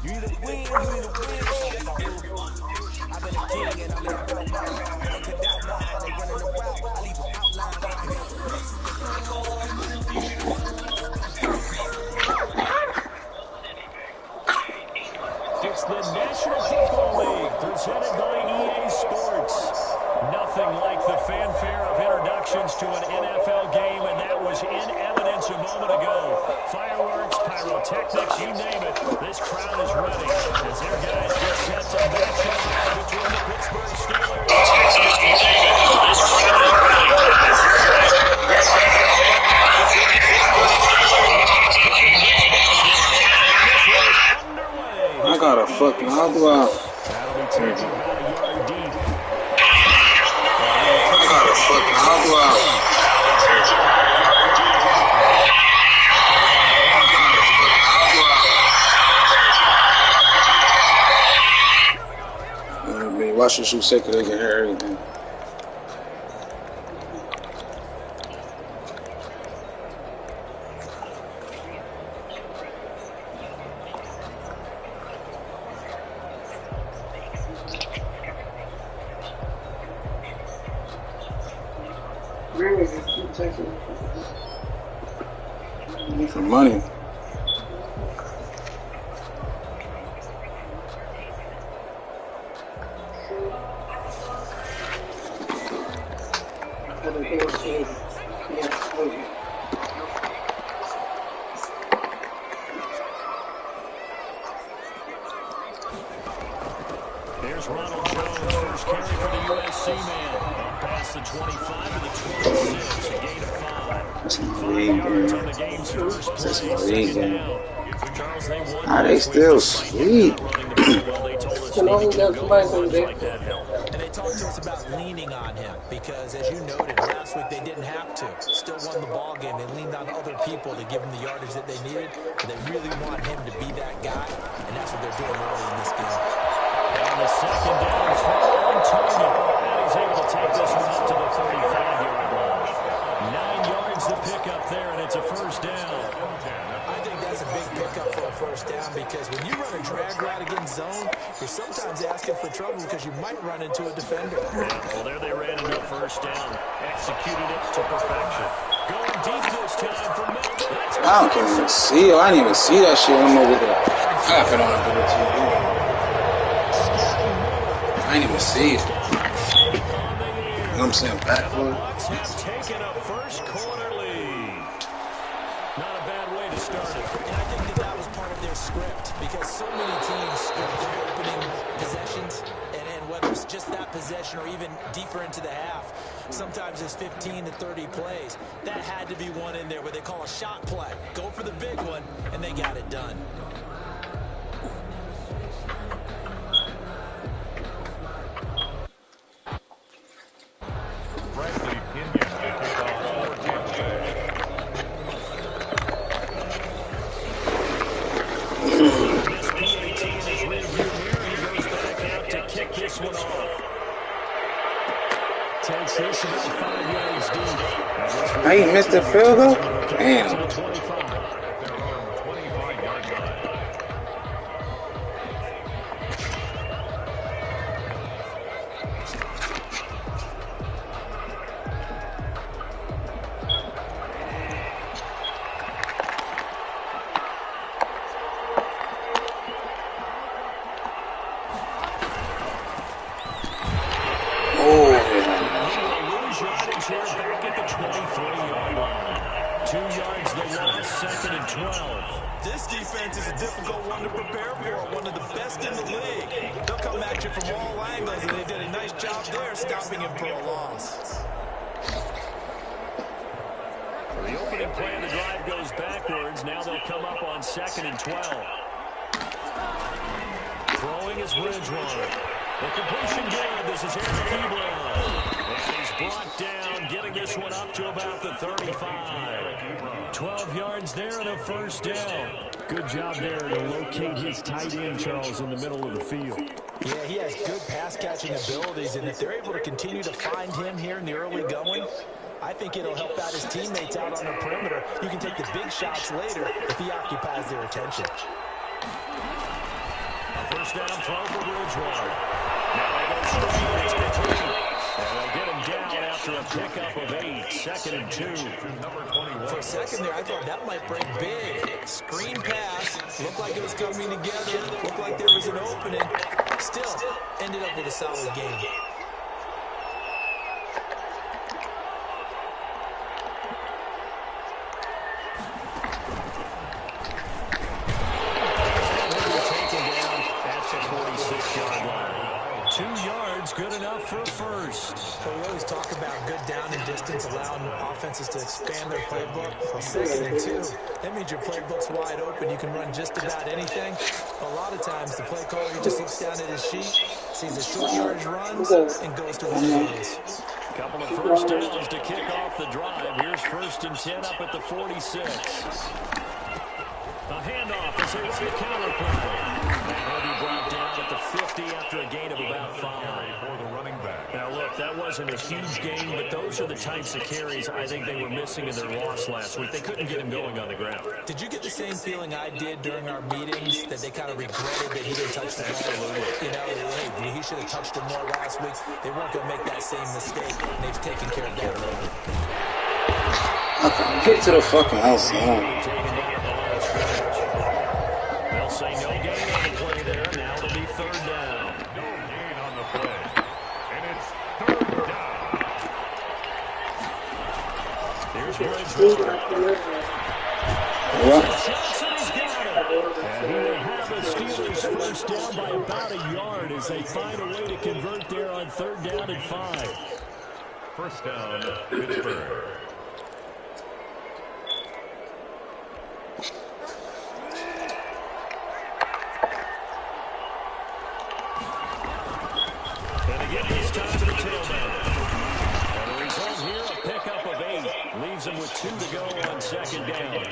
You either win, you either win or you lose. I've been a king and I'm never gonna white. They cut out mine, they running the route. I leave them outline. It's the National Football League presented by EA Sports. Nothing like the fanfare of introductions to an NFL game, and that was in evidence a moment ago. Fireworks, pyrotechnics, you name it. This crowd is ready as their guys get set to match up between the Pittsburgh Steelers. You name it. This crowd is ready as their guys get set to match up between the Pittsburgh Steelers and this ball's game. And this one is underway. I got a fucking outlaw. That'll be taken about a yard deep. I got a fucking outlaw. Watch your shoe second, they can hear everything. Need for money. Here's Ronald Jones, first carry for the USC man. Up past the 25 to the 26, a gain of 5. 5 yards on the game's first play, second down. Charles, they won. Ah, they still sweet. And they talked to us about leaning on him because, as you noted, last week they didn't have to. Still won the ball game. They leaned on other people to give them the yardage that they needed. But they really want him to be that guy, and that's what they're doing early in this game. On the second down throw on Tony. And he's able to take this one up to the 35-yard line. 9 yards to pick up there, and it's a first down. I think that's a big pickup for a first down because when you run a drag route against zone, you're sometimes asking for trouble because you might run into a defender. Well, there they ran into a first down. Executed it to perfection. Going deep this time for Milton. I can't even see. I didn't even see that shit. I'm over there. I got it on a bigger TV. I didn't even see it. You know what I'm saying? Backward. Bucks have taken a first quarter lead. Not a bad way to start it. And I think that was part of their script because so many teams script their opening possessions, and whether it's just that possession or even deeper into the half, sometimes it's 15 to 30 plays. That had to be one in there where they call a shot play. Go for the big one, and they got it done. This one off. Takes this about 5 yards deep. I ain't missed the field goal? Damn. This defense is a difficult one to prepare for, one of the best in the league. They'll come at you from all angles, and they did a nice job there stopping him for a loss. So the opening play of the drive goes backwards. Now they'll come up on 2nd and 12. Throwing is Ridgeline. The completion good. This is Eric Ebron. And he's brought down, getting this one up to about the 35. 12 yards there and a first down. Good job there to locate his tight end, Charles, in the middle of the field. Yeah, he has good pass-catching abilities, and if they're able to continue to find him here in the early going, I think it'll help out his teammates out on the perimeter. You can take the big shots later if he occupies their attention. First down throw for Bridgewater. Now they go straight. It's complete. And they'll get him down after a pickup of 8. 2nd and 2. For a second there, I thought that might break big. Screen pass. Looked like it was coming together. Looked like there was an opening. Still, ended up with a solid game. Good enough for first. Well, we always talk about good down and distance, allowing offenses to expand their playbook. Well, 2nd and 2, that means your playbook's wide open. You can run just about anything. A lot of times, the play caller just looks down at his sheet, sees a short yardage runs, and goes to one of those. Couple of first downs to kick off the drive. Here's 1st and 10 up at the 46. A handoff as they run the counter play. And he'll be brought down at the 50 after a gain of about 5. Now, look, that wasn't a huge gain, but those are the types of carries I think they were missing in their loss last week. They couldn't get him going on the ground. Did you get the same feeling I did during our meetings, that they kind of regretted that he didn't touch the ball? Absolutely. You know, hey, he should have touched him more last week. They weren't going to make that same mistake, and they've taken care of that early. Okay, get to the fucking house, man. They'll say no gain on the play there. Now it'll be 3rd down. No gain on the play. And it's 3rd down. Here's Bridgewater. What? Johnson's got it. And he will have the Steelers first down by about a yard as they find a way to convert there on 3rd down and 5. First down, Pittsburgh. And again, it's time for the tailback. And the result here, a pickup of 8. Leaves them with 2 to go on 2nd down.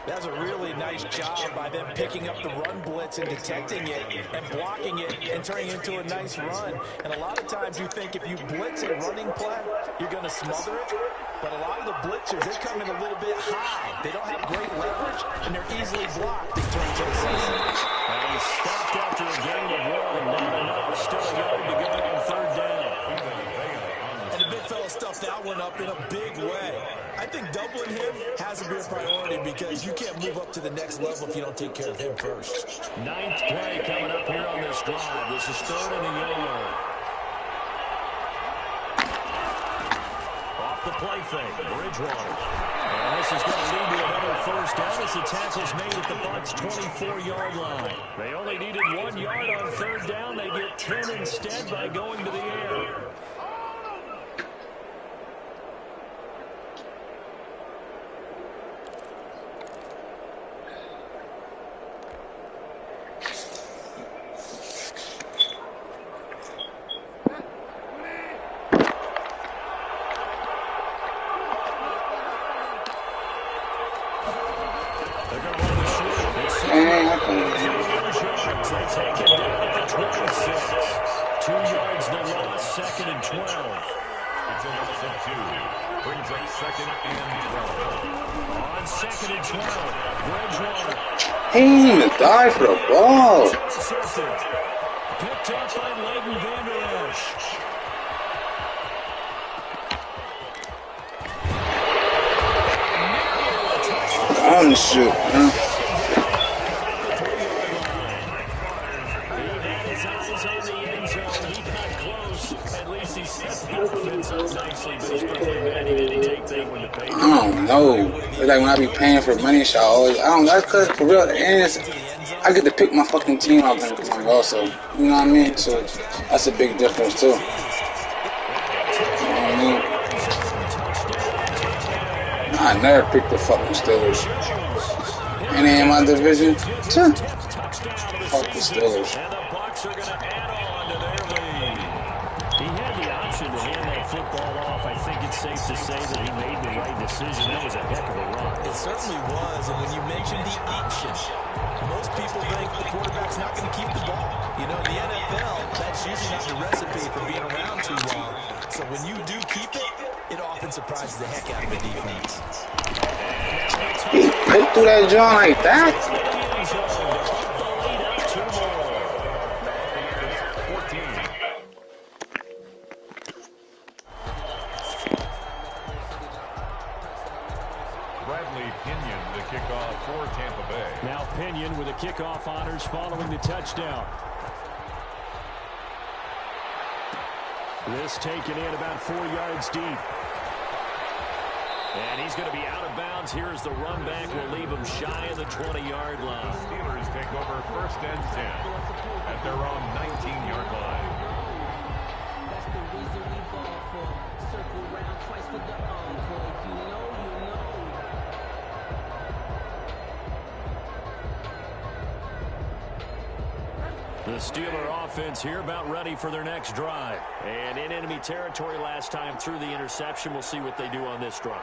That's a really nice job by them picking up the run blitz and detecting it and blocking it and turning it into a nice run. And a lot of times you think if you blitz a running play, you're going to smother it. But a lot of the blitzers, they come in a little bit high. They don't have great leverage, and they're easily blocked in terms of the season. And he stopped after a gain of 1. Not enough. Still a yard to go on 3rd down. And the big fella stuffed that one up in a big way. I think doubling him has to be a priority because you can't move up to the next level if you don't take care of him first. 9th play coming up here on this drive. This is 3rd and a yard. Off the play fake, Bridgewater. And this is going to lead to another first down as the tackle's made at the Bucs' 24-yard line. They only needed 1 yard on 3rd down. They get 10 instead by going to the air. He didn't even die for the ball. Picked up by Leighton Vander Esch. I'm shoot, man. I don't know. It's like when I be paying for money, I don't. I could for real. And I get to pick my fucking team out also. You know what I mean? So that's a big difference too. You know what I mean? I never picked the fucking Steelers. And they in my division. Fuck the Steelers. Safe to say that he made the right decision. That was a heck of a run. It certainly was, and when you mentioned the option, most people think the quarterback's not going to keep the ball. You know, in the NFL, that's usually not the recipe for being around too long. So when you do keep it, it often surprises the heck out of the defense. He put through that joint like that? honors following the touchdown. This taken in about 4 yards deep. And he's going to be out of bounds. Here's the run back. Will leave him shy of the 20-yard line. The Steelers take over 1st and 10 at their own 19-yard line. That's the reason we ball for. Circle round twice for the encore. If you know, you know. The Steeler offense here about ready for their next drive. And in enemy territory last time through the interception. We'll see what they do on this drive.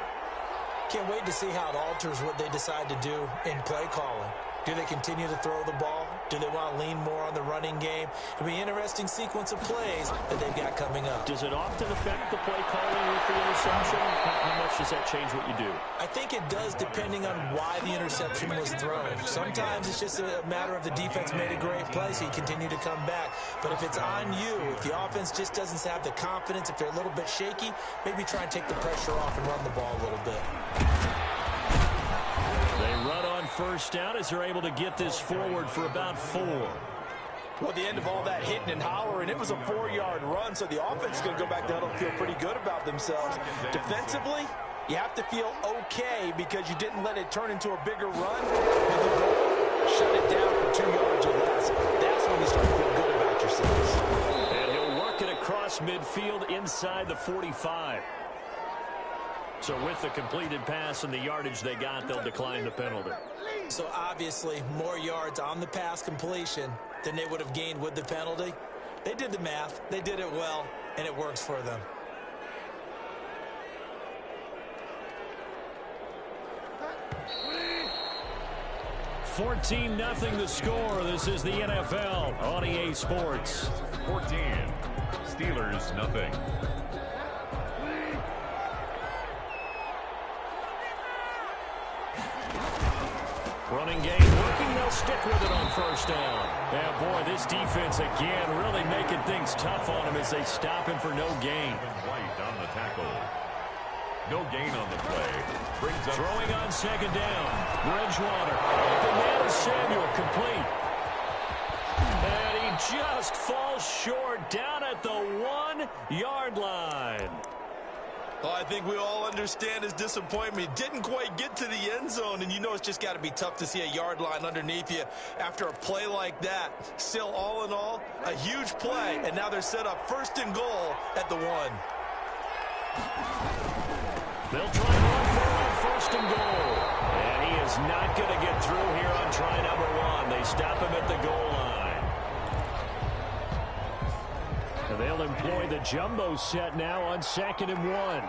Can't wait to see how it alters what they decide to do in play calling. Do they continue to throw the ball? Do they want to lean more on the running game? It'll be an interesting sequence of plays that they've got coming up. Does it often affect the play calling with the interception? How much does that change what you do? I think it does depending on why the interception was thrown. Sometimes it's just a matter of the defense made a great play, so you continue to come back. But if it's on you, if the offense just doesn't have the confidence, if they're a little bit shaky, maybe try and take the pressure off and run the ball a little bit. They run on 1st down as they're able to get this forward for about 4. Well, at the end of all that hitting and hollering, it was a 4-yard run, so the offense is going to go back to huddle and feel pretty good about themselves. Defensively, you have to feel okay because you didn't let it turn into a bigger run. And you shut it down for 2 yards or less. That's when you start to feel good about yourselves. And he'll work it across midfield inside the 45. So with the completed pass and the yardage they got, they'll decline the penalty. So obviously, more yards on the pass completion than they would have gained with the penalty. They did the math. They did it well, and it works for them. $14-0 the score. This is the NFL on EA Sports. 14. Steelers, nothing. Running game working. They'll stick with it on 1st down. Yeah, boy, this defense again really making things tough on him as they stop him for no gain. White on the tackle. No gain on the play. Brings up throwing on 2nd down. Bridgewater. The man is Samuel, complete. And he just falls short down at the 1-yard line. Well, I think we all understand his disappointment. He didn't quite get to the end zone, and you know it's just got to be tough to see a yard line underneath you after a play like that. Still, all in all, a huge play, and now they're set up 1st and goal at the 1. They'll try to run for 1st and goal. And he is not going to get through here on try number 1. They stop him at the goal line. And they'll employ the jumbo set now on 2nd and 1.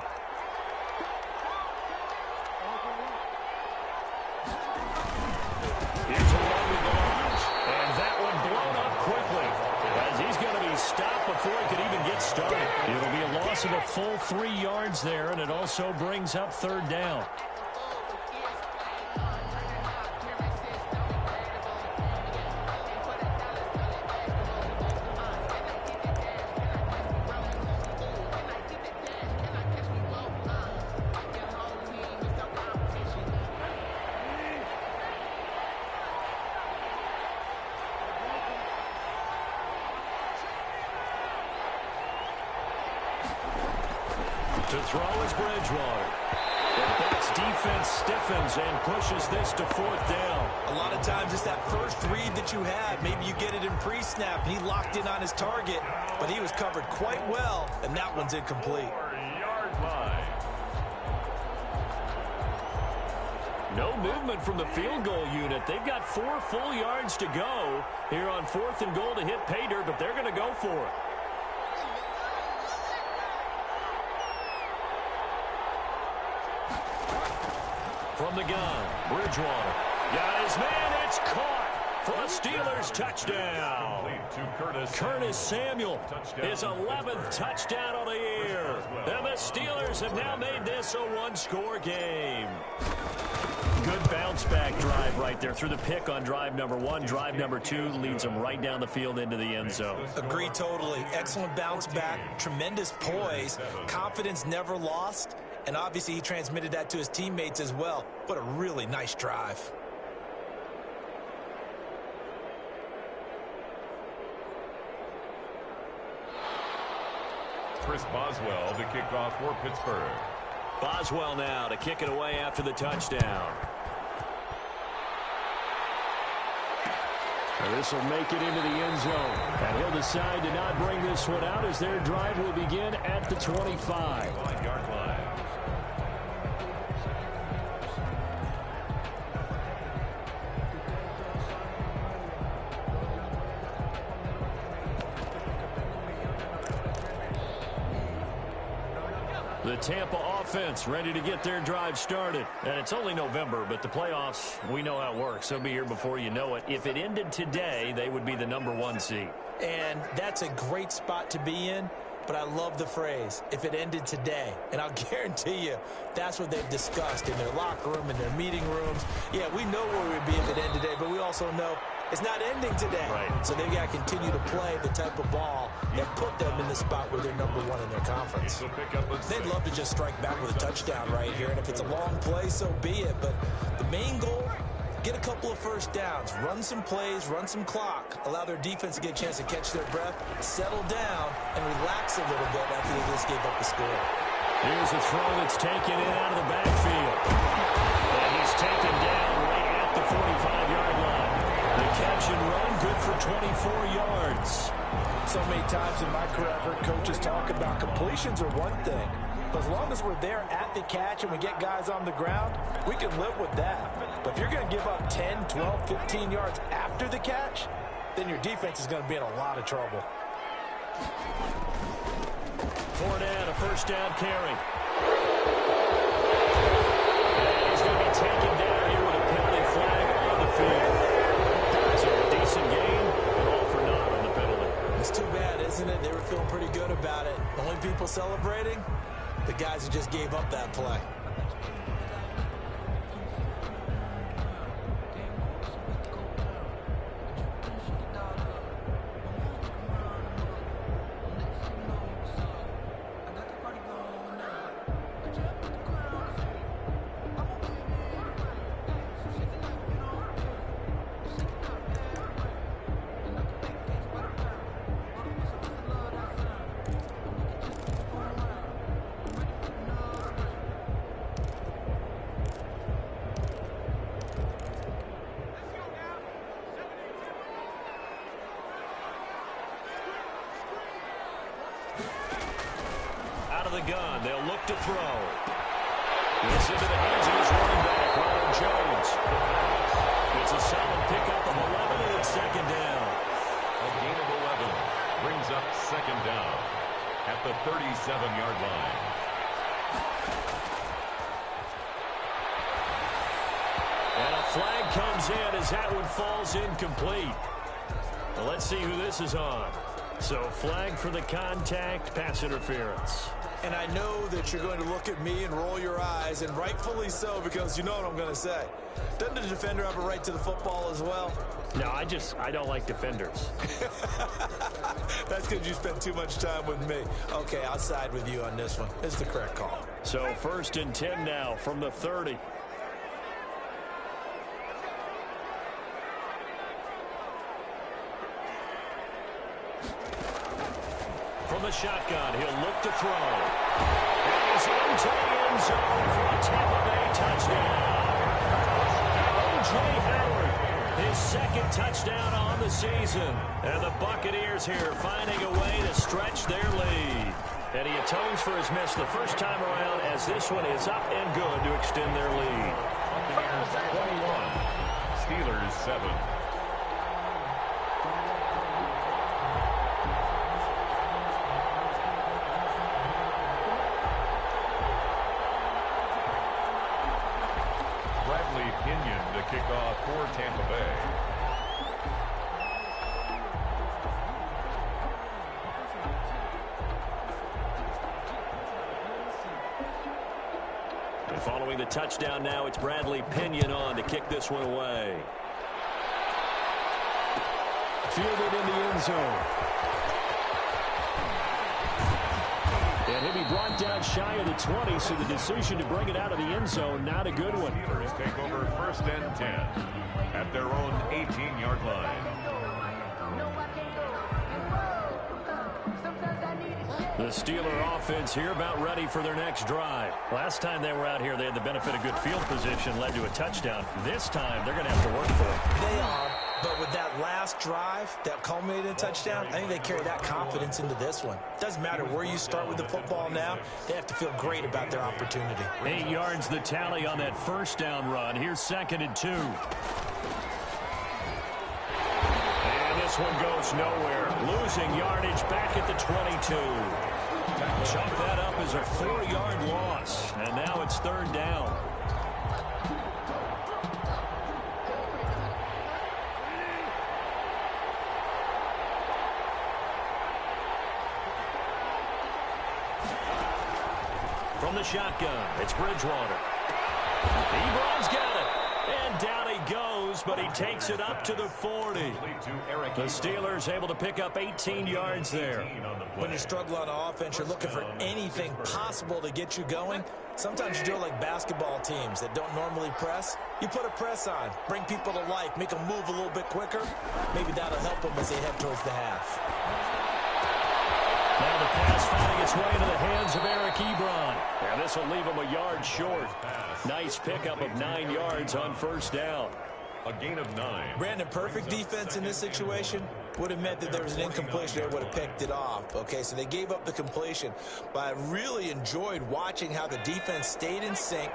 Here's a run with the launch. And that one blown up quickly as he's going to be stopped before he could even get started. It'll be a loss of a full 3 yards there, and it also brings up 3rd down. To throw is Bridgewater. The Bucs defense stiffens and pushes this to 4th down. A lot of times it's that first read that you have. Maybe you get it in pre-snap, and he locked in on his target, but he was covered quite well, and that one's incomplete. 4-yard line. No movement from the field goal unit. They've got 4 full yards to go here on 4th and goal to hit pay dirt, but they're going to go for it. From the gun, Bridgewater. Got his man, it's caught for a Steelers touchdown. To Curtis Samuel, his 11th touchdown of the year. And the Steelers have now made this a 1-score game. Good bounce-back drive right there through the pick on drive number 1. Drive number 2 leads them right down the field into the end zone. Agree totally. Excellent bounce back, tremendous poise, confidence never lost. And obviously he transmitted that to his teammates as well. What a really nice drive. Chris Boswell to kick off for Pittsburgh. Boswell now to kick it away after the touchdown. This will make it into the end zone. And he'll decide to not bring this one out as their drive will begin at the 25. 5-yard line. The Tampa offense ready to get their drive started. And it's only November, but the playoffs, we know how it works. They'll be here before you know it. If it ended today, they would be the #1 seed. And that's a great spot to be in, but I love the phrase, if it ended today. And I'll guarantee you, that's what they've discussed in their locker room, in their meeting rooms. Yeah, we know where we'd be if it ended today, but we also know it's not ending today. Right. So they've got to continue to play the type of ball that put them in the spot where they're #1 in their conference. They'd love to just strike back with a touchdown right here, and if it's a long play, so be it. But the main goal, get a couple of first downs, run some plays, run some clock, allow their defense to get a chance to catch their breath, settle down, and relax a little bit after they just gave up the score. Here's a throw that's taken in out of the backfield. And he's taken down right at the 45-yard line. The catch and run, good for 24 yards. So many times in my career, I've heard coaches talk about completions are one thing. But as long as we're there at the catch and we get guys on the ground, we can live with that. But if you're going to give up 10, 12, 15 yards after the catch, then your defense is going to be in a lot of trouble. Fournette, a first down carry. And he's going to be taken down here with a penalty flag on the field. So a decent game, but all for naught on the penalty. It's too bad, isn't it? They were feeling pretty good about it. The only people celebrating, the guys who just gave up that play. Out of the gun, they'll look to throw. It's into the hands of his running back, Ronald Jones. It's a solid pickup of 11, and it's second down. A gain of 11 brings up second down at the 37-yard line. And a flag comes in as that one falls incomplete. Well, let's see who this is on. So flag for the contact, pass interference. And I know that you're going to look at me and roll your eyes, and rightfully so, because you know what I'm going to say. Doesn't the defender have a right to the football as well? No, I don't like defenders. That's because you spent too much time with me. Okay, I'll side with you on this one. It's the correct call. So 1st and 10 now from the 30. From the shotgun, he'll look to throw. And he's into the end zone for a Tampa Bay touchdown. O.J. Howard, his second touchdown on the season. And the Buccaneers here finding a way to stretch their lead. And he atones for his miss the first time around as this one is up and good to extend their lead. Buccaneers 21, Steelers 7. Bradley Pinion to kick off for Tampa Bay. And following the touchdown now, it's Bradley Pinion on to kick this one away. Fielded in the end zone. And he'll be brought down shy of the 20, so the decision to bring it out of the end zone, not a good one. Steelers take over 1st and 10 at their own 18-yard line. No, I can't go. Sometimes I need a check. The Steeler offense here about ready for their next drive. Last time they were out here, they had the benefit of good field position, led to a touchdown. This time, they're going to have to work for it. They are, but with that last drive that culminated in a touchdown, I think they carry that confidence into this one. Doesn't matter where you start with the football now, they have to feel great about their opportunity. 8 yards the tally on that first down run. Here's 2nd and 2. This one goes nowhere. Losing yardage back at the 22. Chunk that up as a 4-yard loss. And now it's 3rd down. From the shotgun, it's Bridgewater. Ebron's got it. And down he goes, but he takes it up to the 40. The Steelers able to pick up 18 yards there. When you struggle on offense, you're looking for anything possible to get you going. Sometimes you do it like basketball teams that don't normally press. You put a press on, bring people to life, make them move a little bit quicker. Maybe that'll help them as they head towards the half. Now the pass finding its way into the hands of Eric Ebron. And this will leave him a yard short. Nice pickup of 9 yards on 1st down. A gain of 9. Brandon, perfect defense in this situation would have meant that there was an incompletion. They would have picked it off. Okay, so they gave up the completion. But I really enjoyed watching how the defense stayed in sync,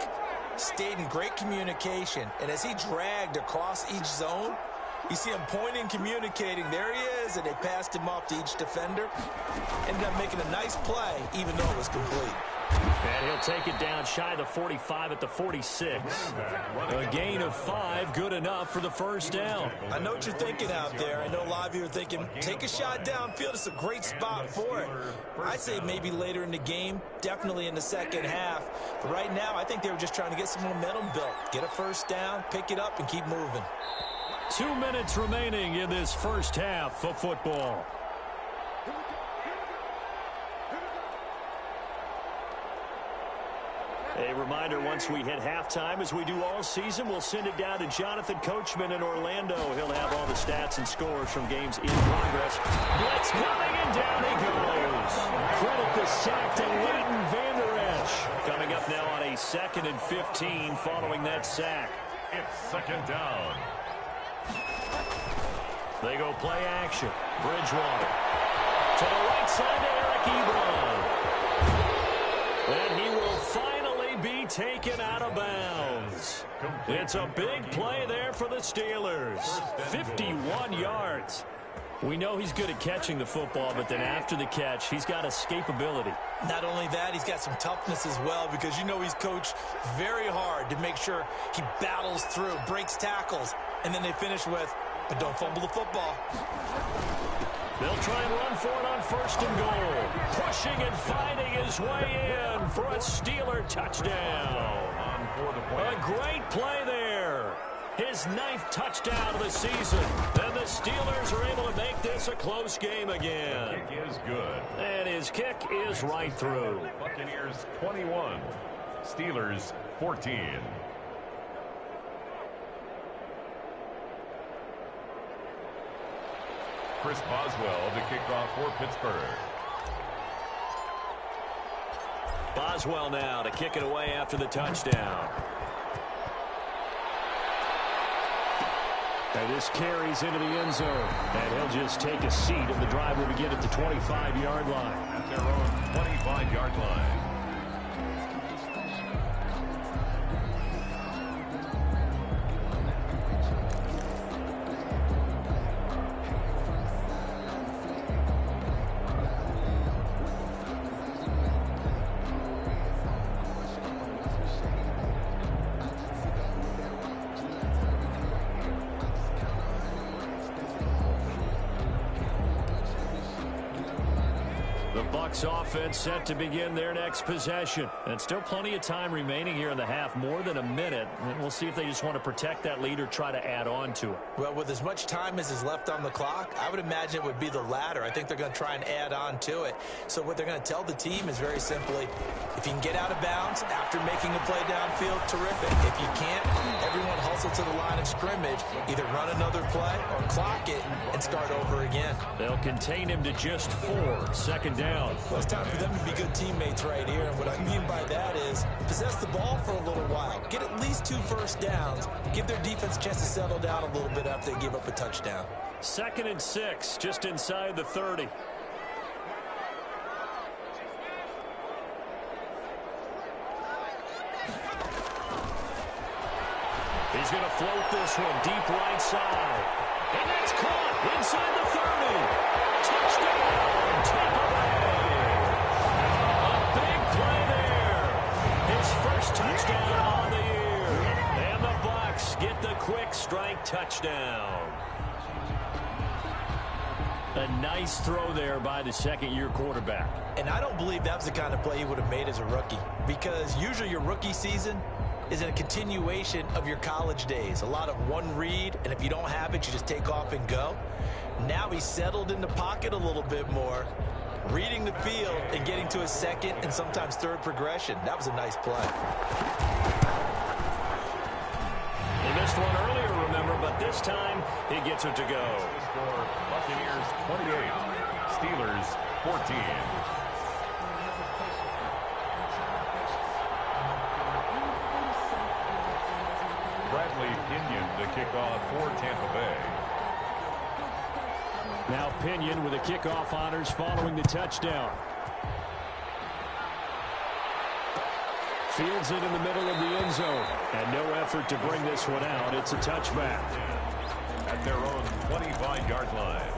stayed in great communication. And as he dragged across each zone, you see him pointing, communicating. There he is, and they passed him off to each defender. Ended up making a nice play, even though it was complete. And he'll take it down shy of the 45 at the 46. A gain of 5, good enough for the 1st down. I know what you're thinking out there. I know a lot of you are thinking, take a shot downfield. It's a great spot for it. I say maybe later in the game, definitely in the second half. But right now, I think they were just trying to get some momentum built. Get a 1st down, pick it up, and keep moving. 2 minutes remaining in this first half of football. A reminder, once we hit halftime, as we do all season, we'll send it down to Jonathan Coachman in Orlando. He'll have all the stats and scores from games in progress. Blitz coming, and down he goes. Credit the sack to Leighton Vander Esch. Coming up now on a 2nd and 15 following that sack. It's 2nd down. They go play action. Bridgewater. To the right side to Eric Ebron. And he will finally be taken out of bounds. It's a big play there for the Steelers. 51 yards. We know he's good at catching the football, but then after the catch, he's got escapability. Not only that, he's got some toughness as well, because you know he's coached very hard to make sure he battles through, breaks tackles, and then they finish with, but don't fumble the football. They'll try and run for it on 1st and goal. Pushing and finding his way in for a Steeler touchdown. A great play there. His 9th touchdown of the season. And the Steelers are able to make this a close game again. Kick is good. And his kick is right through. Buccaneers 21. Steelers 14. Chris Boswell to kick off for Pittsburgh. Boswell now to kick it away after the touchdown. And this carries into the end zone. And he'll just take a seat, and the drive will begin at the 25-yard line. At their own 25-yard line. Offense set to begin their next possession. And still plenty of time remaining here in the half, more than a minute. And we'll see if they just want to protect that lead or try to add on to it. Well, with as much time as is left on the clock, I would imagine it would be the latter. I think they're going to try and add on to it. So what they're going to tell the team is very simply, if you can get out of bounds after making a play downfield, terrific. If you can't, everyone hustle to the line of scrimmage, either run another play or clock it and start over again. They'll contain him to just 4. 2nd down. Well, it's time for them to be good teammates right here. And what I mean by that is possess the ball for a little while. Get at least 2 first downs. Give their defense a chance to settle down a little bit after they give up a touchdown. 2nd and 6, just inside the 30. He's going to float this one deep right side. And that's caught inside the 30. Touchdown, Tampa Bay. A big play there. His first touchdown on the year. And the Bucs get the quick strike touchdown. A nice throw there by the second-year quarterback. And I don't believe that was the kind of play he would have made as a rookie, because usually your rookie season is a continuation of your college days. A lot of one read, and if you don't have it, you just take off and go. Now he's settled in the pocket a little bit more, reading the field and getting to his second and sometimes third progression. That was a nice play. He missed one earlier, remember, but this time he gets it to go. Score Buccaneers 28, Steelers 14. Bradley Pinion the kickoff for Tampa Bay. Now Pinion with the kickoff honors following the touchdown. Fields it in the middle of the end zone. And no effort to bring this one out. It's a touchback. At their own 25-yard line.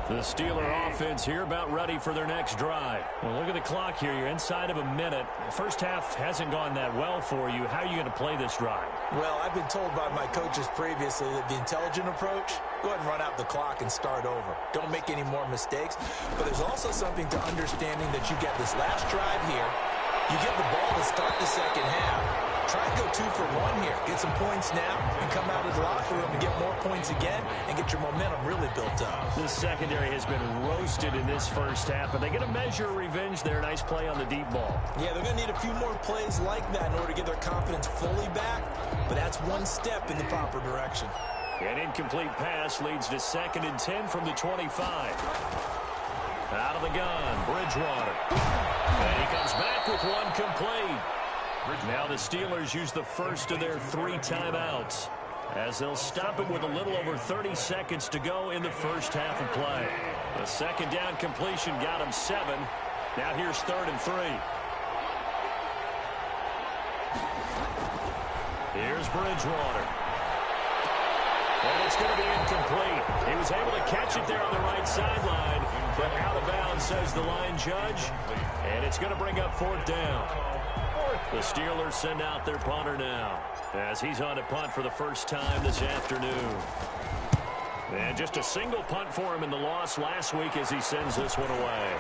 The Steeler offense here about ready for their next drive. Well, look at the clock here. You're inside of a minute. The first half hasn't gone that well for you. How are you going to play this drive? Well, I've been told by my coaches previously that the intelligent approach, go ahead and run out the clock and start over. Don't make any more mistakes. But there's also something to understanding that you get this last drive here. You get the ball to start the second half. Try and go 2 for 1 here. Get some points now and come out of the locker room and get more points again and get your momentum really built up. This secondary has been roasted in this first half, but they get a measure of revenge there. Nice play on the deep ball. Yeah, they're going to need a few more plays like that in order to get their confidence fully back, but that's one step in the proper direction. An incomplete pass leads to 2nd and 10 from the 25. Out of the gun, Bridgewater. And he comes back with one complete. Now the Steelers use the first of their 3 timeouts as they'll stop it with a little over 30 seconds to go in the first half of play. The second down completion got him 7. Now here's 3rd and 3. Here's Bridgewater. And it's going to be incomplete. He was able to catch it there on the right sideline, but out of bounds, says the line judge. And it's going to bring up 4th down. The Steelers send out their punter now as he's on a punt for the first time this afternoon. And just a single punt for him in the loss last week as he sends this one away.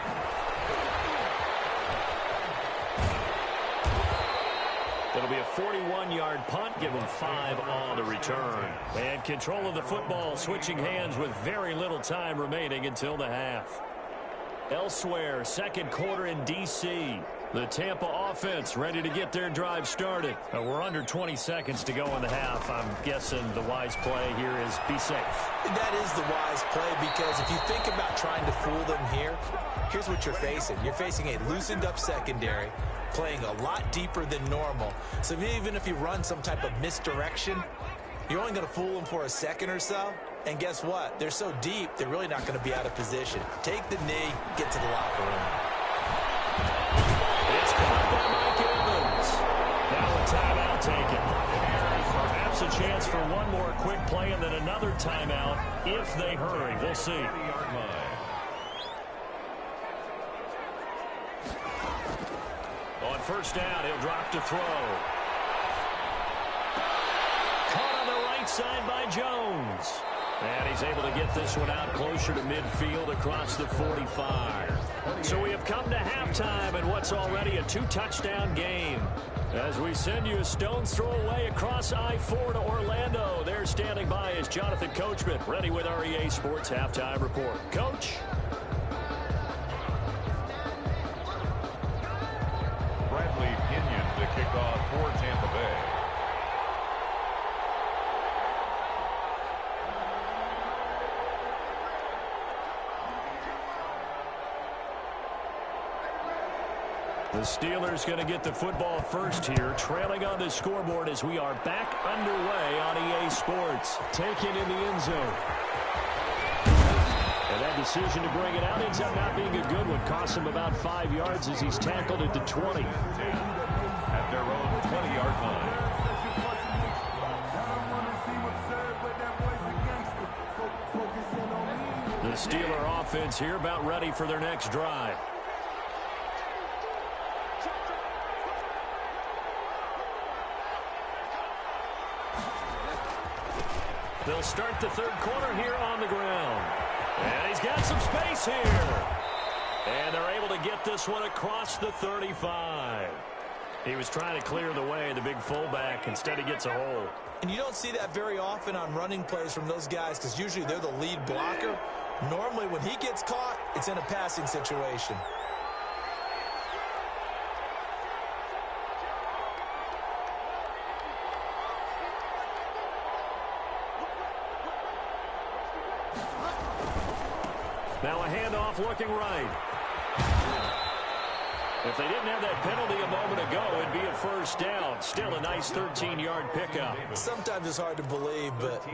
It'll be a 41-yard punt, give him 5 on the return. And control of the football switching hands with very little time remaining until the half. Elsewhere, second quarter in D.C., the Tampa offense ready to get their drive started. We're under 20 seconds to go in the half. I'm guessing the wise play here is be safe. That is the wise play, because if you think about trying to fool them here, here's what you're facing. You're facing a loosened up secondary, playing a lot deeper than normal. So even if you run some type of misdirection, you're only going to fool them for a second or so. And guess what? They're so deep, they're really not going to be out of position. Take the knee, get to the locker room. It's caught by Mike Evans. Now a timeout taken. Perhaps a chance for one more quick play and then another timeout if they hurry. We'll see. On first down, he'll drop to throw. Caught on the right side by Jones. And he's able to get this one out closer to midfield across the 45. So we have come to halftime in what's already a 2-touchdown game. As we send you a stone's throw away across I-4 to Orlando. There standing by is Jonathan Coachman, ready with our EA Sports Halftime Report. Coach? Bradley Pinion to kick off for Tampa Bay. The Steelers going to get the football first here, trailing on the scoreboard as we are back underway on EA Sports. Taken in the end zone. And that decision to bring it out ends up not being a good one. Costs him about 5 yards as he's tackled at the 20. At their own 20-yard line. The Steeler offense here about ready for their next drive. They'll start the third quarter here on the ground. And he's got some space here. And they're able to get this one across the 35. He was trying to clear the way, the big fullback. Instead, he gets a hole. And you don't see that very often on running plays from those guys because usually they're the lead blocker. Normally, when he gets caught, it's in a passing situation. Now a handoff looking right. If they didn't have that penalty a moment ago, it'd be a first down. Still a nice 13-yard pickup. Sometimes it's hard to believe, but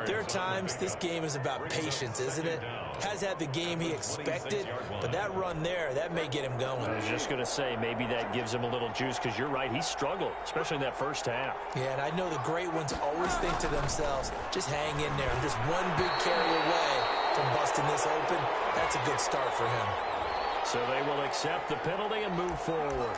there are times this game is about patience, isn't it? Has had the game he expected, but that run there, that may get him going. I was just going to say, maybe that gives him a little juice because you're right, he struggled, especially in that first half. Yeah, and I know the great ones always think to themselves, just hang in there. I'm just one big carry away from busting this open. That's a good start for him. So they will accept the penalty and move forward.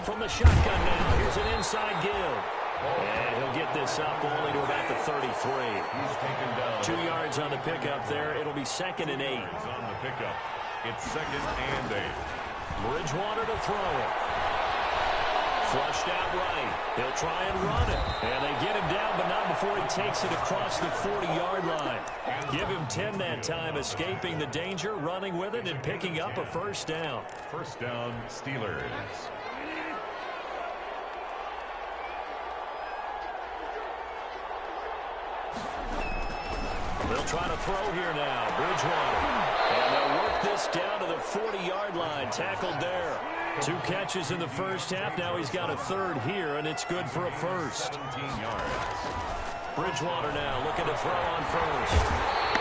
From the shotgun now, here's an inside give. And he'll get this up only to about the 33. 2 yards on the pickup there. It'll be 2nd and 8. On the pickup. It's 2nd and 8. Bridgewater to throw it. Flushed out right. He'll try and run it. And they get him down, but not before he takes it across the 40-yard line. Give him 10 that time, escaping the danger, running with it, and picking up a first down. First down, Steelers. They'll try to throw here now. Bridgewater. And they'll work this down to the 40-yard line. Tackled there. 2 catches in the first half. Now he's got a third here, and it's good for a first. 17 yards. Bridgewater now looking to throw on first.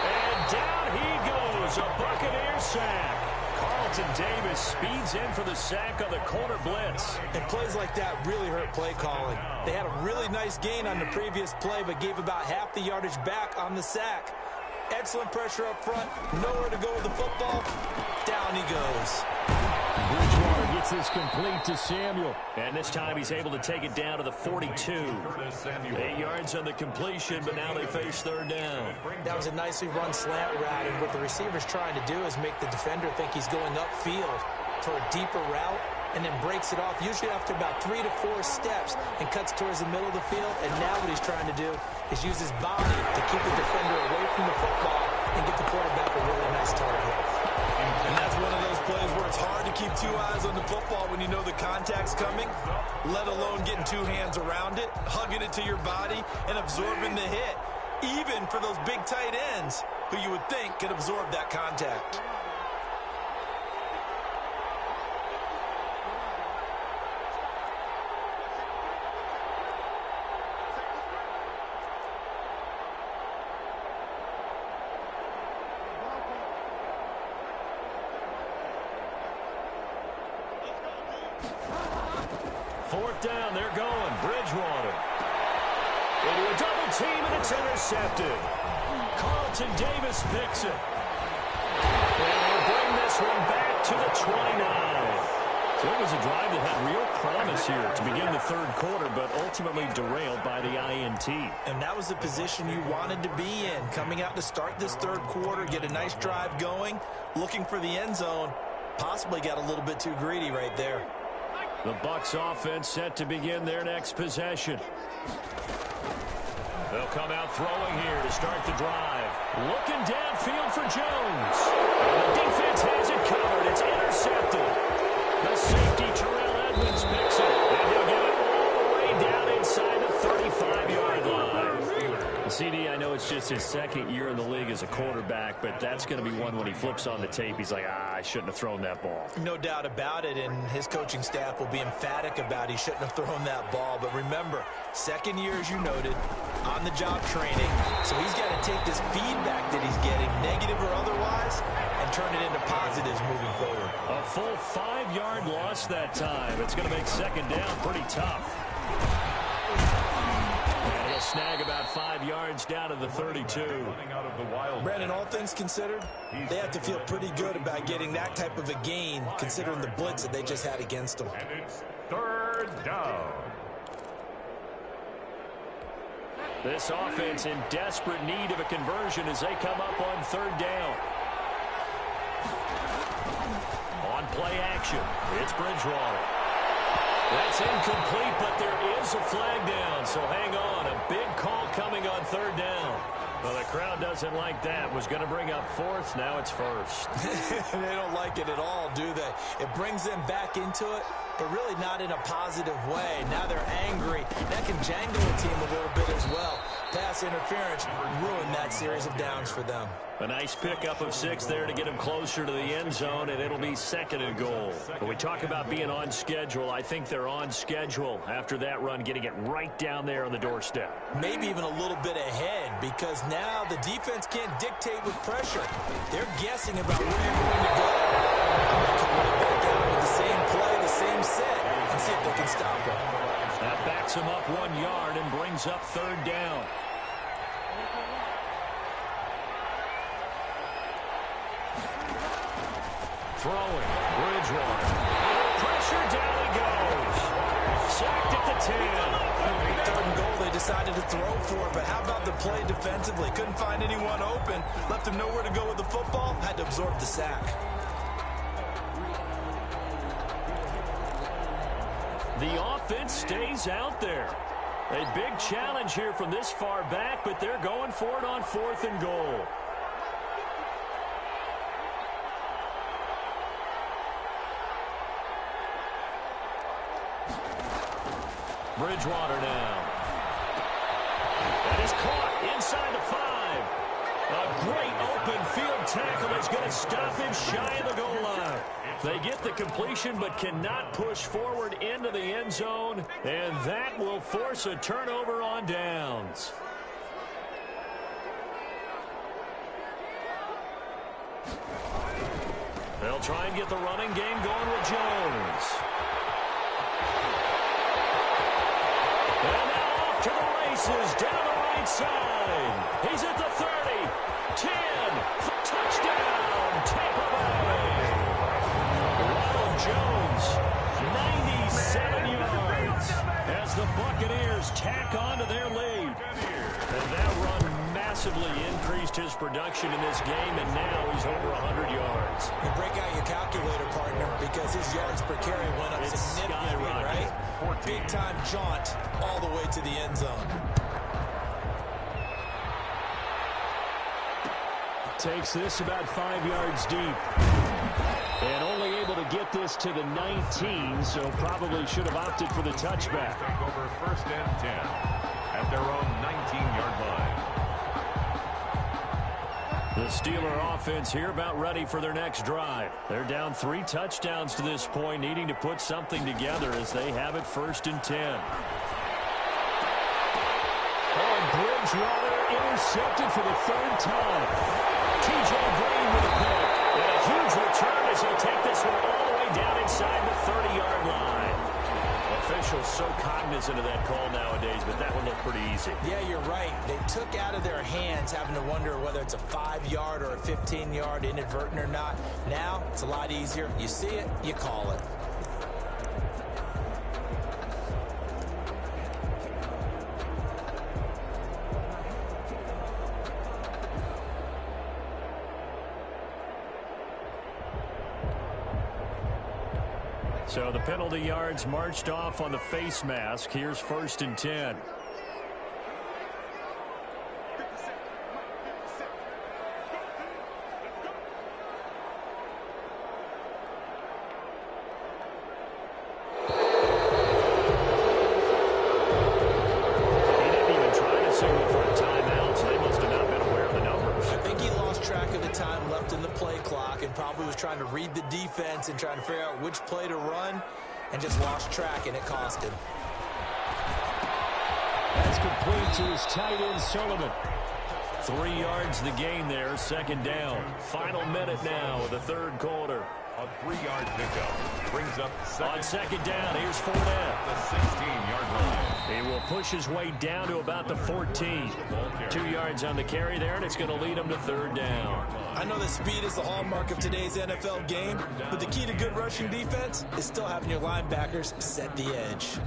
And down he goes. A Buccaneer sack. Carlton Davis speeds in for the sack on the corner blitz. And plays like that really hurt play calling. They had a really nice gain on the previous play, but gave about half the yardage back on the sack. Excellent pressure up front. Nowhere to go with the football. Down he goes. Bridgewater gets this complete to Samuel. And this time he's able to take it down to the 42. 8 yards on the completion, but now they face third down. That was a nicely run slant route, and what the receiver's trying to do is make the defender think he's going upfield for a deeper route, and then breaks it off, usually after about 3 to 4 steps, and cuts towards the middle of the field. And now what he's trying to do is use his body to keep the defender away from the football and get the quarterback a really nice target. And that's one of those plays where it's hard to keep 2 eyes on the football when you know the contact's coming, let alone getting 2 hands around it, hugging it to your body, and absorbing the hit, even for those big tight ends who you would think could absorb that contact. Fourth down, they're going. Bridgewater. Into a double team, and it's intercepted. Carlton Davis picks it. And they'll bring this one back to the 29. So it was a drive that had real promise here to begin the third quarter, but ultimately derailed by the INT. And that was the position you wanted to be in, coming out to start this third quarter, get a nice drive going, looking for the end zone. Possibly got a little bit too greedy right there. The Bucs offense set to begin their next possession. They'll come out throwing here to start the drive. Looking downfield for Jones. And the defense has it covered. It's intercepted. The safety, Terrell Edmonds, picks it. And he'll get it all the way down inside the 35-yard line. CD, I know it's just his second year in the league as a quarterback, but that's going to be one when he flips on the tape. He's like, I shouldn't have thrown that ball. No doubt about it, and his coaching staff will be emphatic about he shouldn't have thrown that ball. But remember, second year, as you noted, on-the-job training. So he's got to take this feedback that he's getting, negative or otherwise, and turn it into positives moving forward. A full 5-yard loss that time. It's going to make second down pretty tough. And he'll snag about 5 yards down to the 32. Brandon, all things considered, they have to feel pretty good about getting that type of a gain, considering the blitz that they just had against them. And it's third down. This offense in desperate need of a conversion as they come up on third down. On play action, it's Bridgewater. That's incomplete, but there is a flag down, so hang on. A big call coming on third down. Well, the crowd doesn't like that. Was going to bring up fourth. Now it's first. They don't like it at all, do they? It brings them back into it, but really not in a positive way. Now they're angry. That can jangle a team a little bit as well. Pass interference ruined that series of downs for them. A nice pickup of 6 there to get him closer to the end zone, and it'll be second and goal. When we talk about being on schedule, I think they're on schedule after that run, getting it right down there on the doorstep. Maybe even a little bit ahead, because now the defense can't dictate with pressure. They're guessing about where you're going to go. I'm going to come right back down with the same play, the same set, and see if they can stop it. That backs him up 1 yard and brings up third down. Throwing, Bridgewater. Pressure, down he goes. Sacked at the 10. Third and goal, they decided to throw for it, but how about the play defensively? Couldn't find anyone open, left him nowhere to go with the football, had to absorb the sack. The offense stays out there. A big challenge here from this far back, but they're going for it on fourth and goal. Bridgewater now. That is caught inside the 5. A great open field tackle is going to stop him shy of the goal line. They get the completion but cannot push forward into the end zone, and that will force a turnover on downs. They'll try and get the running game going with Jones. And now off to the races, down the right side. He's at the 30, 10, touchdown, Tampa Bay. Ronald Jones, 97 yards, as the Buccaneers tack on to their lead. And that run massively increased his production in this game, and now he's over 100 yards. You break out your calculator, partner, because his yards per carry went up significantly, right? Big-time jaunt all the way to the end zone. Takes this about 5 yards deep. And only able to get this to the 19, so probably should have opted for the touchback. Over first and 10 at their own 19-yard line. The Steeler offense here about ready for their next drive. They're down 3 touchdowns to this point, needing to put something together as they have it first and 10. Oh, Bridgewater intercepted for the 3rd time. T.J. Green with a pick. And a huge return as he'll take this one all the way down inside the 30-yard line. Officials so cognizant of that call nowadays, but that one looked pretty easy. Yeah, you're right. They took out of their hands having to wonder whether it's a 5-yard or a 15-yard, inadvertent or not. Now, it's a lot easier. You see it, you call it. So the penalty yards marched off on the face mask. Here's first and 10. and probably was trying to read the defense and trying to figure out which play to run and just lost track, and it cost him. That's complete to his tight end, Sullivan. 3 yards the gain there, second down. Final minute now of the third quarter. A 3-yard pickup brings up on second down. Here's Fournette. The 16-yard line. He will push his way down to about the 14. 2 yards on the carry there, and it's going to lead him to third down. I know that speed is the hallmark of today's NFL game, but the key to good rushing defense is still having your linebackers set the edge.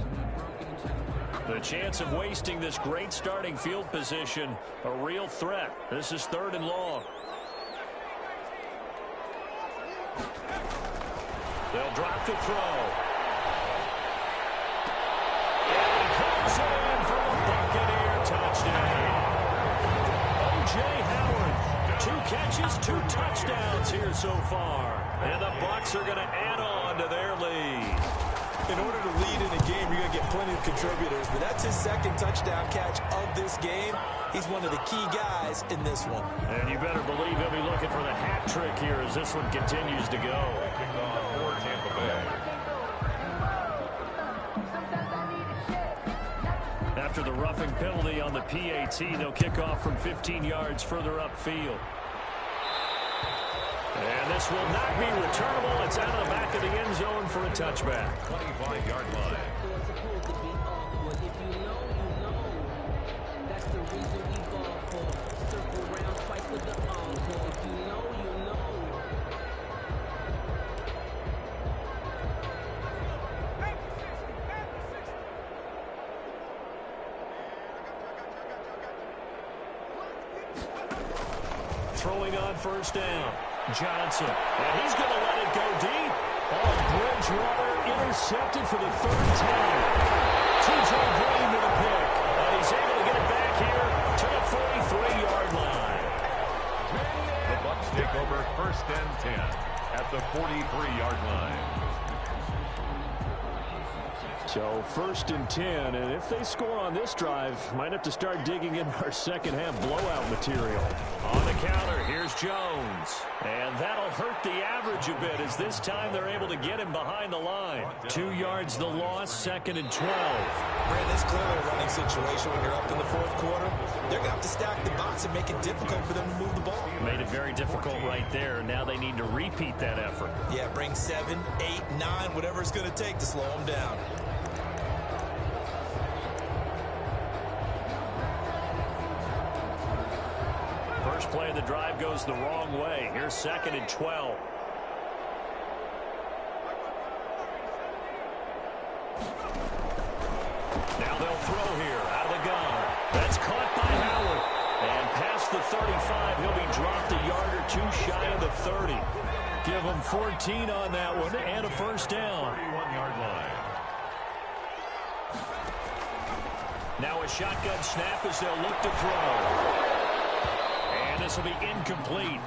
The chance of wasting this great starting field position, a real threat. This is 3rd and long. They'll drop the throw. And he comes in for a Buccaneer touchdown. O.J. Howard, 2 catches, 2 touchdowns here so far. And the Bucs are going to add on to their lead. In order to lead in a game, you're going to get plenty of contributors, but that's his 2nd touchdown catch of this game. He's one of the key guys in this one. And you better believe he'll be looking for the hat trick here as this one continues to go. For Tampa Bay. After the roughing penalty on the PAT, they'll kick off from 15 yards further upfield. And this will not be returnable. It's out of the back of the end zone for a touchback. 25-yard line. Throwing on first down. Johnson, and he's going to let it go deep. Oh, Bridgewater intercepted for the 3rd time. T.J. Green with a pick, and he's able to get it back here to the 43-yard line. The Bucs take over 1st and 10 at the 43-yard line. So 1st and 10, and if they score on this drive, might have to start digging in our second half blowout material. On the counter, here's Jones. And that'll hurt the average a bit as this time they're able to get him behind the line. 2 yards the loss, 2nd and 12. Brand, it's clearly a running situation when you're up in the 4th quarter. They're going to have to stack the box and make it difficult for them to move the ball. Made it very difficult right there. Now they need to repeat that effort. Yeah, bring 7, 8, 9, whatever it's going to take to slow them down. First play of the drive goes the wrong way. Here's 2nd and 12. Now they'll throw here out of the gun. That's caught by Howard. And past the 35, he'll be dropped a yard or 2 shy of the 30. Give him 14 on that one and a first down. 31-yard line. Now a shotgun snap as they'll look to throw. And this will be incomplete.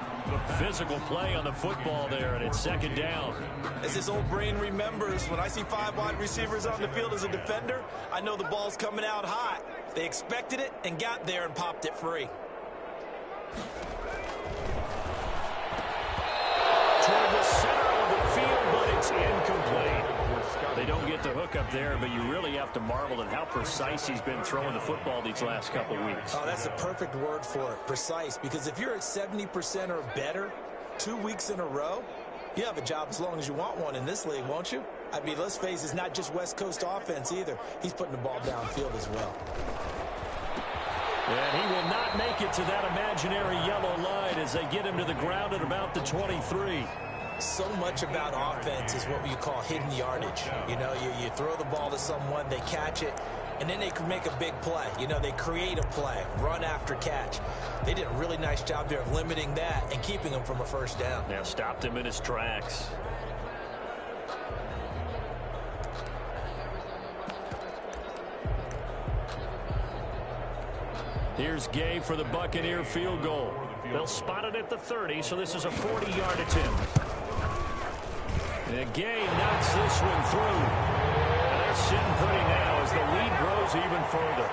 Physical play on the football there, and it's 2nd down. As his old brain remembers, when I see 5 wide receivers on the field as a defender, I know the ball's coming out hot. They expected it and got there and popped it free. Toward the center of the field, but it's incomplete. They don't get the hook up there, but you really have to marvel at how precise he's been throwing the football these last couple weeks. Oh, that's the perfect word for it, precise, because if you're at 70% or better 2 weeks in a row, you have a job as long as you want one in this league, won't you? I mean, let's face it, it's not just West Coast offense either. He's putting the ball downfield as well. And he will not make it to that imaginary yellow line as they get him to the ground at about the 23. So much about offense is what you call hidden yardage. You know, you throw the ball to someone, they catch it, and then they can make a big play. You know, they create a play, run after catch. They did a really nice job there of limiting that and keeping him from a first down. Now stopped him in his tracks. Here's Gay for the Buccaneer field goal. They'll spot it at the 30, so this is a 40-yard attempt. And Gay knocks this one through. And they're sitting pretty now as the lead grows even further.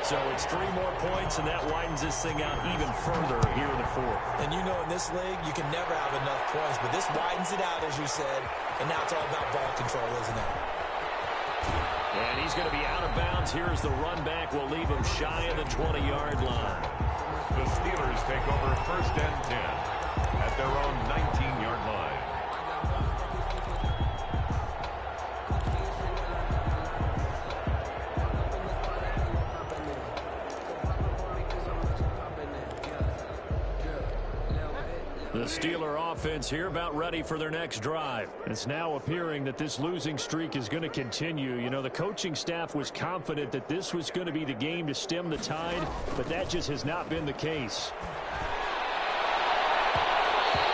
So it's 3 more points, and that widens this thing out even further here in the fourth. And you know in this league, you can never have enough points, but this widens it out, as you said, and now it's all about ball control, isn't it? And he's going to be out of bounds. Here's the run back. Will leave him shy of the 20-yard line. The Steelers take over 1st and 10 at their own 19-yard line. The Steeler offense here about ready for their next drive. It's now appearing that this losing streak is going to continue. You know, the coaching staff was confident that this was going to be the game to stem the tide, but that just has not been the case.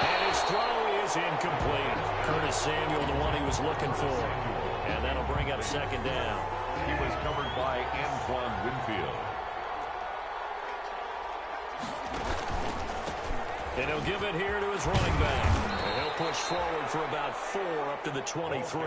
And his throw is incomplete. Curtis Samuel, the one he was looking for. And that'll bring up 2nd down. He was covered by Antoine Winfield. And he'll give it here to his running back. And he'll push forward for about 4 up to the 23.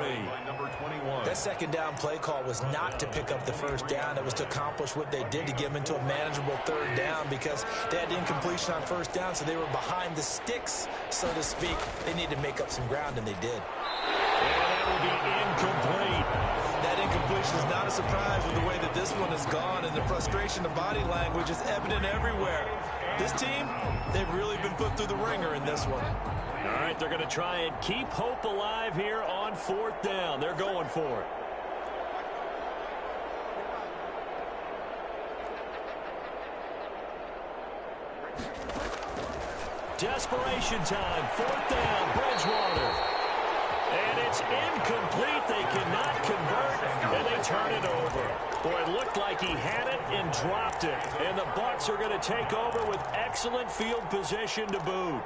Number 21. That 2nd down play call was not to pick up the 1st down. It was to accomplish what they did, to get them into a manageable 3rd down, because they had incompletion on 1st down, so they were behind the sticks, so to speak. They needed to make up some ground, and they did. And that will be incomplete. That incompletion is not a surprise with the way that this one has gone, and the frustration of body language is evident everywhere. This team, they've really been put through the ringer in this one. All right, they're going to try and keep hope alive here on 4th down. They're going for it. Desperation time. 4th down, Bridgewater. And it's incomplete. They cannot convert, and they turn it over. Boy, it looked like he had it and dropped it. And the Bucs are going to take over with excellent field position to boot.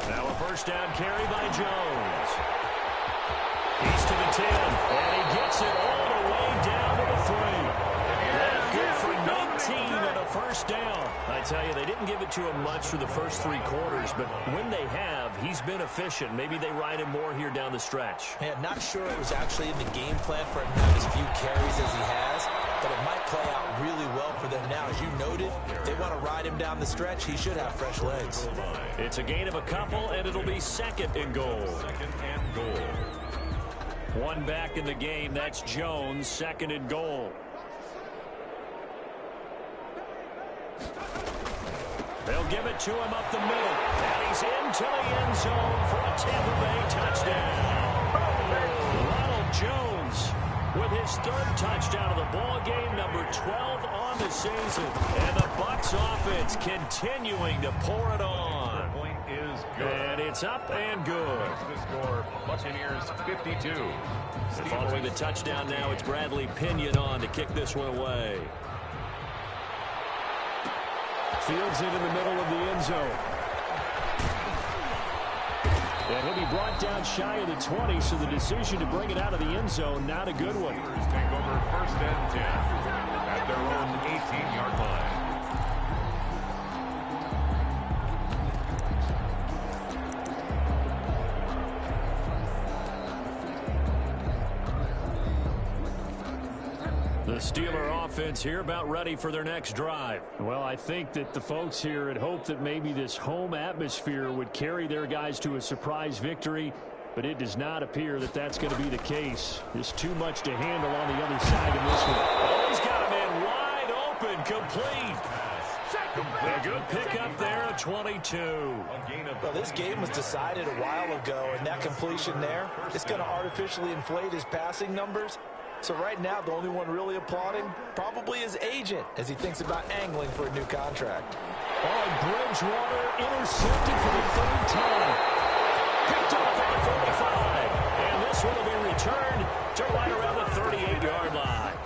Now a 1st down carry by Jones. He's to the 10, and he gets it all the way down to the 3. Good for 19 and a 1st down. I tell you, they didn't give it to him much for the first 3 quarters, but when they have, he's been efficient. Maybe they ride him more here down the stretch. Yeah, not sure it was actually in the game plan for him to have as few carries as he has, but it might play out really well for them now. As you noted, if they want to ride him down the stretch, he should have fresh legs. It's a gain of a couple, and it'll be 2nd and goal. 2nd and goal. 1 back in the game. That's Jones, 2nd and goal. They'll give it to him up the middle. And he's into the end zone for a Tampa Bay touchdown. Ronald Jones with his 3rd touchdown of the ball game, number 12 on the season. And the Bucs offense continuing to pour it on. The point is good. And it's up and good. The score, Buccaneers 52. And following the touchdown now, it's Bradley Pinion on to kick this one away. Fields it in the middle of the end zone. And he'll be brought down shy of the 20, so the decision to bring it out of the end zone, not a good one. Steelers take over 1st and 10 at their own 18-yard line. The Steeler offense here about ready for their next drive. Well, I think that the folks here had hoped that maybe this home atmosphere would carry their guys to a surprise victory, but it does not appear that that's going to be the case. There's too much to handle on the other side of this one. Oh, he's got a man wide open, complete. A good pickup there at 22. Well, this game was decided a while ago, and that completion there, it's going to artificially inflate his passing numbers. So right now, the only one really applauding probably his agent as he thinks about angling for a new contract. Oh, Bridgewater intercepted for the 3rd time. Picked off at the 45. And this one will be returned to right around the 38-yard line.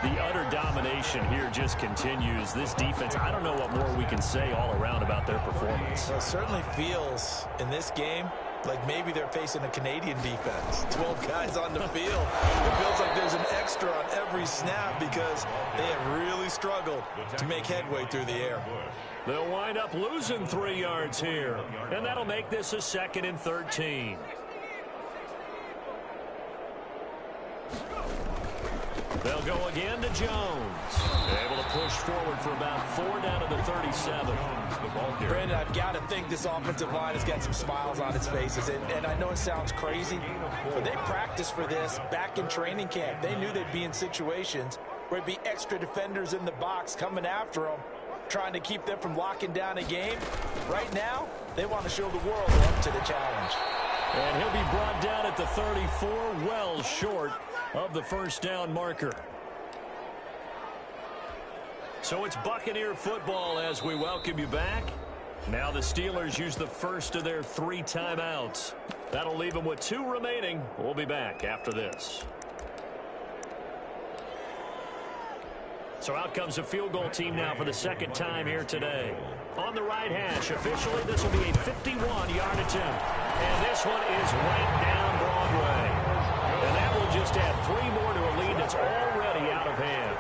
The utter domination here just continues. This defense, I don't know what more we can say all around about their performance. Well, it certainly feels in this game like maybe they're facing a Canadian defense. 12 guys on the field. It feels like there's an extra on every snap because they have really struggled to make headway through the air. They'll wind up losing 3 yards here, and that'll make this a 2nd and 13. They'll go again to Jones. Able to push forward for about 4 down to the 37. Brandon, I've got to think this offensive line has got some smiles on its faces. And I know it sounds crazy, but they practiced for this back in training camp. They knew they'd be in situations where it'd be extra defenders in the box coming after them, trying to keep them from locking down a game. Right now, they want to show the world they're up to the challenge. And he'll be brought down at the 34, well short of the first down marker. So it's Buccaneer football as we welcome you back. Now the Steelers use the first of their 3 timeouts. That'll leave them with 2 remaining. We'll be back after this. So out comes a field goal team now for the 2nd time here today. On the right hash, officially this will be a 51-yard attempt. And this one is right down Broadway. And that will just add 3 more to a lead that's already out of hand.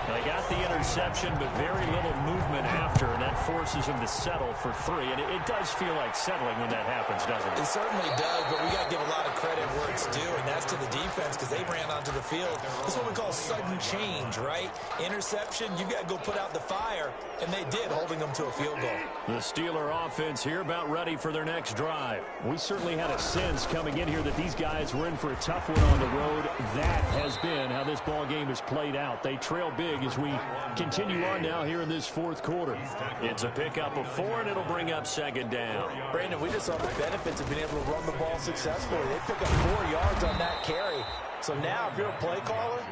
They got the interception, but very little movement after, and that forces them to settle for 3. And it does feel like settling when that happens, doesn't it? It certainly does, but we got to give a lot of credit where it's due, and that's to the defense because they ran onto the field. This is what we call sudden change, right? Interception, you got to go put out the fire, and they did, holding them to a field goal. The Steeler offense here about ready for their next drive. We certainly had a sense coming in here that these guys were in for a tough one on the road. That has been how this ball game has played out. They trail big as we continue on now here in this 4th quarter. It's a pickup of 4, and it'll bring up 2nd down. Brandon, we just saw the benefits of being able to run the ball successfully. They pick up 4 yards on that carry. So now, if you're a play caller,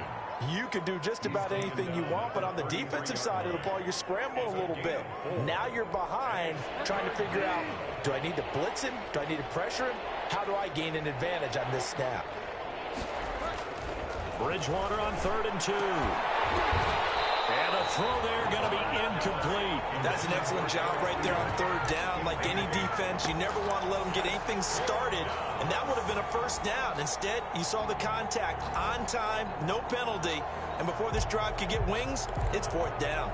you can do just about anything you want, but on the defensive side of the ball, you're scrambling a little bit. Now you're behind, trying to figure out, do I need to blitz him? Do I need to pressure him? How do I gain an advantage on this snap? Bridgewater on 3rd and 2. And the throw there going to be incomplete. That's an excellent job right there on 3rd down. Like any defense, you never want to let them get anything started, and that would have been a 1st down. Instead, you saw the contact on time, no penalty, and before this drive could get wings, it's 4th down.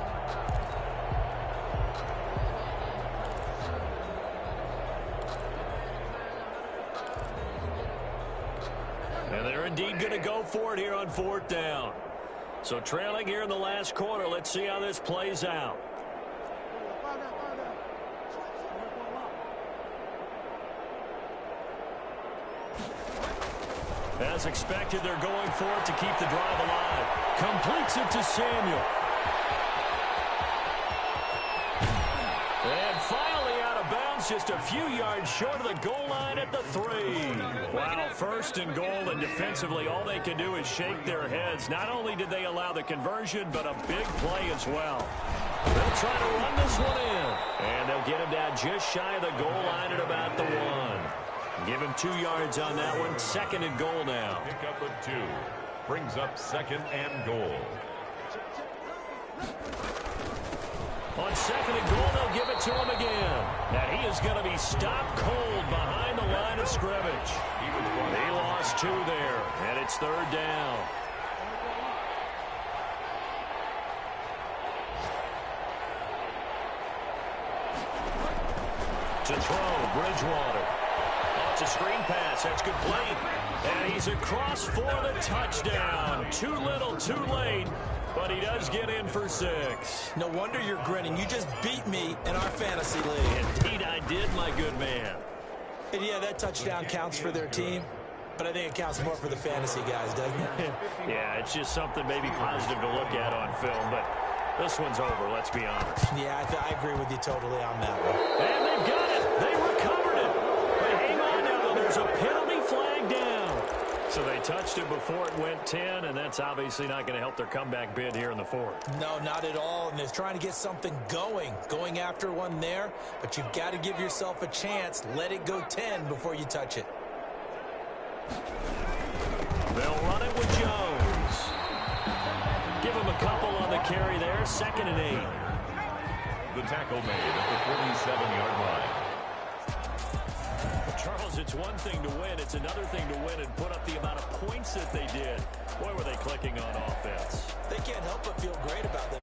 And they're indeed going to go for it here on 4th down. So trailing here in the last quarter, let's see how this plays out. As expected, they're going for it to keep the drive alive. Completes it to Samuel. And finally out of bounds, just a few yards short of the goal line at the 3. Wow, 1st and goal, and defensively all they can do is shake their heads. Not only did they allow the conversion, but a big play as well. They'll try to run this one in. And they'll get him down just shy of the goal line at about the 1. Give him 2 yards on that one. 2nd and goal now. Pickup of 2 brings up 2nd and goal. On 2nd and goal, they'll give it to him again. And he is going to be stopped cold behind the line of scrimmage. He lost 2 there, and it's 3rd down. To throw, Bridgewater. It's a screen pass. That's complete. And he's across for the touchdown. Too little, too late. But he does get in for 6. No wonder you're grinning. You just beat me in our fantasy league. Indeed I did, my good man. And yeah, that touchdown counts for their team, but I think it counts more for the fantasy guys, doesn't it? Yeah, it's just something maybe positive to look at on film, but this one's over, let's be honest. Yeah, I agree with you totally on that one. And they've got it. They recovered it. But hang on now, though. There's a penalty flag down. So they touched it before it went 10, and that's obviously not going to help their comeback bid here in the 4th. No, not at all. And they're trying to get something going after one there. But you've got to give yourself a chance. Let it go 10 before you touch it. They'll run it with Jones. Give him a couple on the carry there. 2nd and 8. The tackle made at the 47-yard line. Charles, it's one thing to win. It's another thing to win and put up the amount of points that they did. Boy, were they clicking on offense. They can't help but feel great about them.